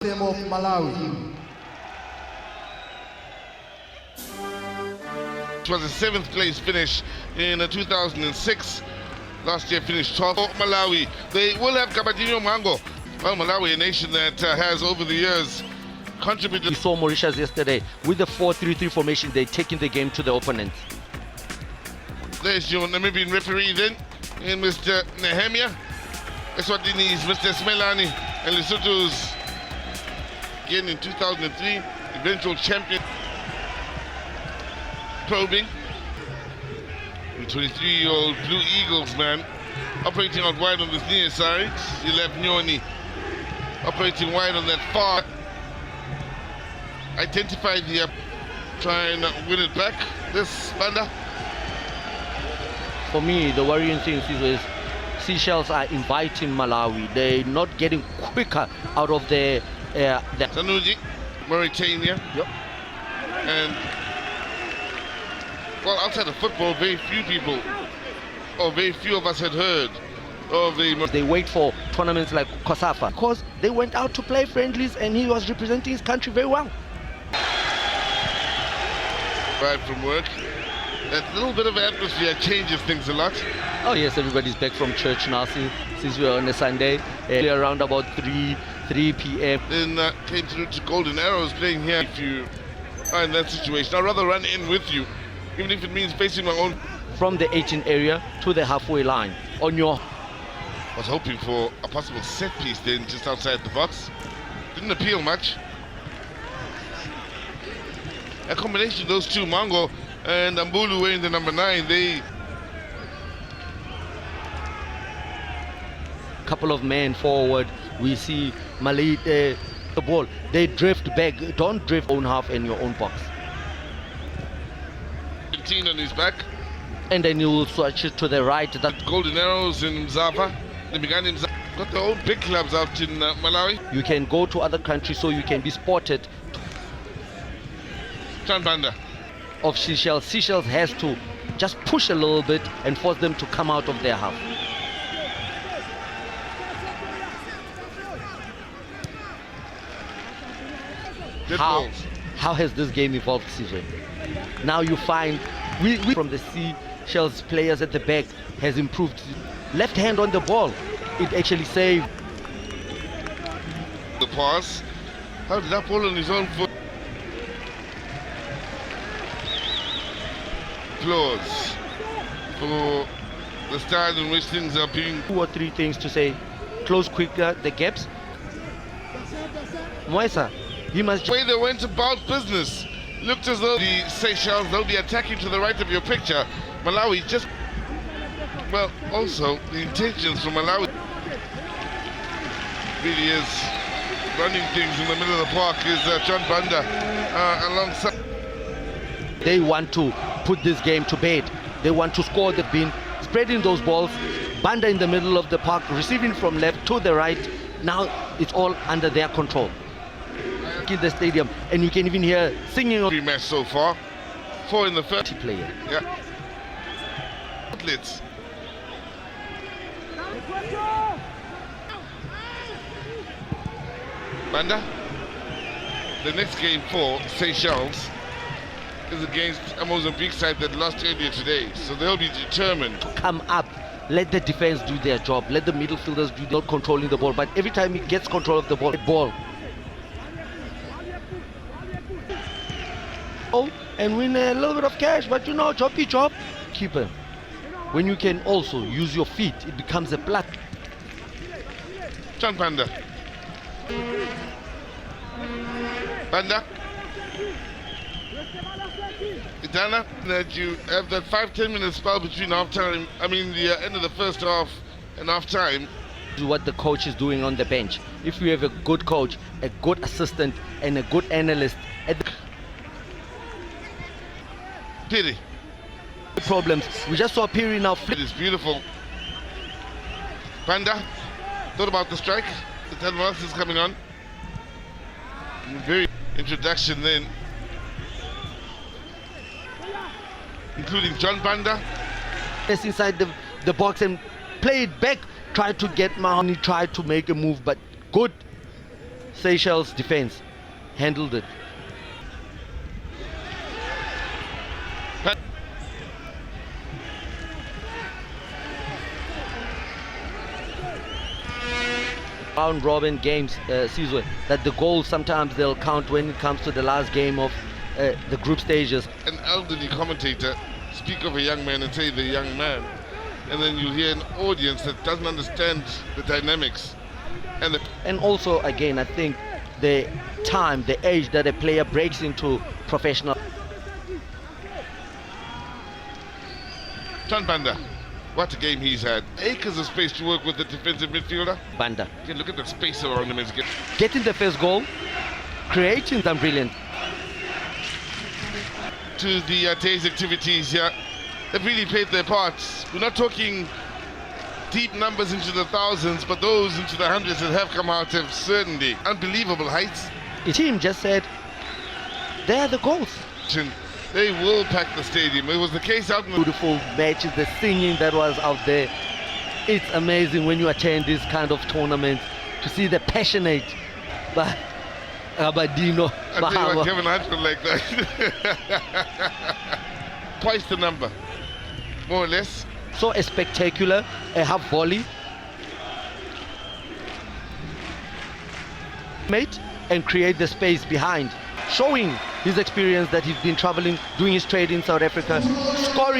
Team of Malawi. It was a 7th place finish in 2006. Last year finished 12th. Oh, Malawi, they will have Kabadinho Mango. Well, Malawi, a nation that has over the years contributed. We saw Mauritius yesterday with the 4-3-3 formation. They're taking the game to the opponents. There's your Namibian referee then, and Mr. Nehemia. Eswatini's Mr. Smelani, and Lesotho's, again in 2003, eventual champion. Probing. The 23-year-old Blue Eagles man, operating out wide on the near side. He left Nyoni operating wide on that far. Identified here, try and win it back. This Banda. For me, the worrying thing is Seychelles are inviting Malawi. They're not getting quicker out of the Sanusi, Mauritania. Yep. And well, outside of football, very few people, or very few of us had heard of the... They wait for tournaments like Kosafa because they went out to play friendlies and he was representing his country very well. Right from work. That little bit of atmosphere changes things a lot. Oh yes, everybody's back from church now since we're on a Sunday. Around about 3 p.m. Then came through to Golden Arrows playing here. If you are in that situation, I'd rather run in with you, even if it means facing my own. From the 18 area to the halfway line on your... I was hoping for a possible set piece then just outside the box. Didn't appeal much. A combination of those two, Mango and Ambulu wearing the number 9, they... Couple of men forward, we see Malay the ball. They drift back. Don't drift own half in your own box. 18 on his back. And then you will switch it to the right. That Golden Arrows in Mzava. They began in Mzava. Got their own big clubs out in Malawi. You can go to other countries so you can be spotted. John Banda. Of Seychelles. Seychelles has to just push a little bit and force them to come out of their half. How has this game evolved, CJ? Now you find we from the Seychelles players at the back has improved. Left hand on the ball, it actually saved. The pass. How did that ball on his own foot? Applause for the style in which things are being... 2 or 3 things to say. Close quicker the gaps. Moisa, he must... The way they went about business looked as though the Seychelles, they'll be attacking to the right of your picture. Malawi just... Well, also, the intentions from Malawi really is running things in the middle of the park is John Banda alongside. They want to put this game to bed. They want to score the bin, spreading those balls. Banda in the middle of the park, receiving from left to the right. Now it's all under their control. In the stadium, and you can even hear singing. 3 matches so far, 4 in the first. Player. Yeah. Outlets. Banda. The next game for Seychelles is against a Mozambique side that lost earlier today, so they'll be determined to come up. Let the defense do their job. Let the midfielders do not controlling the ball. But every time he gets control of the ball. Oh, and win a little bit of cash. But you know, choppy chop. Keeper. When you can also use your feet, it becomes a plat. John Banda. Banda. Idana, that you have that 5-10 minute spell between half time, the end of the first half and half time. What the coach is doing on the bench. If you have a good coach, a good assistant, and a good analyst at the Piri. Problems. We just saw Piri now flip. It is beautiful. Banda, thought about the strike. The 10 months is coming on. Very introduction then. Including John Banda. Yes, inside the box and play it back. Tried to get Mahoney, tried to make a move, but good Seychelles defense handled it. Round robin games, Sizwe, that the goals sometimes they'll count when it comes to the last game of the group stages. An elderly commentator speak of a young man and say the young man, and then you hear an audience that doesn't understand the dynamics. And also, again, I think the time, the age that a player breaks into professional. John Banda, what a game he's had. Acres of space to work with the defensive midfielder. Banda. Again, look at the space around him. Getting the first goal, creating them brilliant. To the day's activities here, they've really played their parts. We're not talking deep numbers into the thousands, but those into the hundreds that have come out have certainly unbelievable heights. The team just said, they're the goals. They will pack the stadium. It was the case out in the beautiful matches, the singing that was out there. It's amazing when you attend these kind of tournaments to see the passionate Abadino. I tell you what, Kevin Hart would like that. Twice the number, more or less. So a spectacular, a half volley. Mate, and create the space behind, showing his experience that he's been traveling, doing his trade in South Africa, scoring